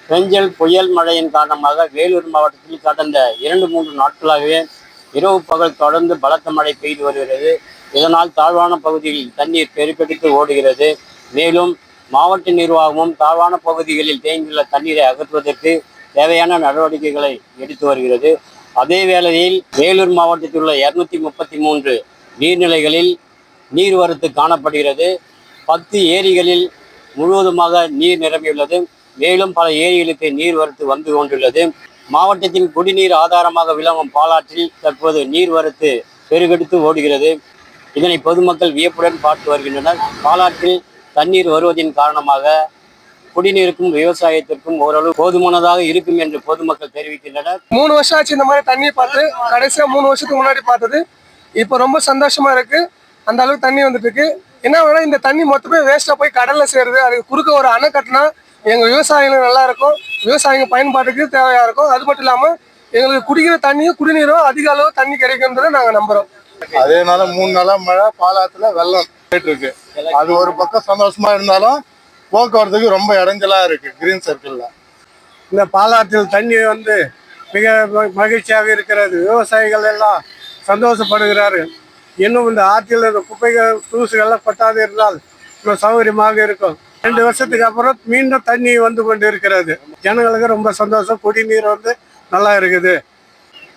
பெஞ்சல் புயல் மழையின் காரணமாக வேலூர் மாவட்டத்தில் கடந்த 2-3 நாட்களாகவே இரவு பகல் தொடர்ந்து பலத்த மழை பெய்து வருகிறது. இதனால் தாழ்வான பகுதிகளில் தண்ணீர் பெருக்கெடுத்து ஓடுகிறது. மேலும் மாவட்ட நிர்வாகமும் தாழ்வான பகுதிகளில் தேங்கியுள்ள தண்ணீரை அகற்றுவதற்கு தேவையான நடவடிக்கைகளை எடுத்து வருகிறது. அதே வேளையில் வேலூர் மாவட்டத்தில் உள்ள 233 நீர்நிலைகளில் நீர்வரத்து காணப்படுகிறது. 10 ஏரிகளில் முழுவதுமாக நீர் நிரம்பியுள்ளது. மேலும் பல ஏரிகளுக்கு நீர்வரத்து வந்து கொண்டுள்ளது. மாவட்டத்தின் குடிநீர் ஆதாரமாக விளங்கும் பாலாற்றில் தற்போது நீர்வரத்து பெருகெடுத்து ஓடுகிறது. இதனை பொதுமக்கள் வியப்புடன் பார்த்து வருகின்றனர். பாலாற்றில் தண்ணீர் வருவதின் காரணமாக குடிநீருக்கும் விவசாயத்திற்கும் ஓரளவு போதுமானதாக இருக்கும் என்று பொதுமக்கள் தெரிவிக்கின்றனர். 3 வருஷம் ஆச்சு இந்த மாதிரி தண்ணி பார்த்து. கடைசியா 3 வருஷத்துக்கு முன்னாடி பார்த்தது. இப்போ ரொம்ப சந்தோஷமா இருக்கு. அந்த அளவுக்கு தண்ணி வந்துட்டு இருக்கு. என்ன வேணா இந்த தண்ணி மொத்தமே வேஸ்டா போய் கடல்ல சேருது. அதுக்கு குறுக்க ஒரு அணை கட்டினா எங்க விவசாயிகளும் நல்லா இருக்கும், விவசாயிங்க பயன்பாட்டுக்கு தேவையா இருக்கும். அது மட்டும் இல்லாம எங்களுக்கு குடிக்கிற தண்ணியும் குடிநீரும் அதிக அளவு தண்ணி கிடைக்கும்ன்றதை நாங்க நம்புறோம். அதேனால 3 நாளா மழை, பாலாத்துல வெள்ளம் போயிட்டு இருக்கு. அது ஒரு பக்கம் சந்தோஷமா இருந்தாலும் போக்குவரத்துக்கு ரொம்ப இடைஞ்சலா இருக்கு. கிரீன் சர்க்கிள்ல இந்த பாலாற்றில் தண்ணி மிக மகிழ்ச்சியாக இருக்கிறது. விவசாயிகள் எல்லாம் சந்தோஷப்படுகிறார்கள். இன்னும் இந்த ஆற்றில் இந்த குப்பைகள் தூசுகள்லாம் கொட்டாது இருந்தால் இன்னும் சௌகரியமாக இருக்கும். 2 வருஷத்துக்கு அப்புறம் மீண்டும் தண்ணி வந்து கொண்டு இருக்கிறது. ஜனங்களுக்கு ரொம்ப சந்தோஷம். குடிநீர் நல்லா இருக்குது.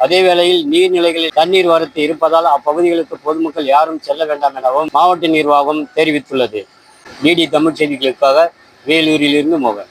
அதே வேளையில் நீர்நிலைகளில் தண்ணீர் வரத்து இருப்பதால் அப்பகுதிகளுக்கு பொதுமக்கள் யாரும் செல்ல வேண்டாம் எனவும் மாவட்ட நிர்வாகம் தெரிவித்துள்ளது. டிடி தமிழ் செய்திகளுக்காக வேலூரிலிருந்து மோகன்.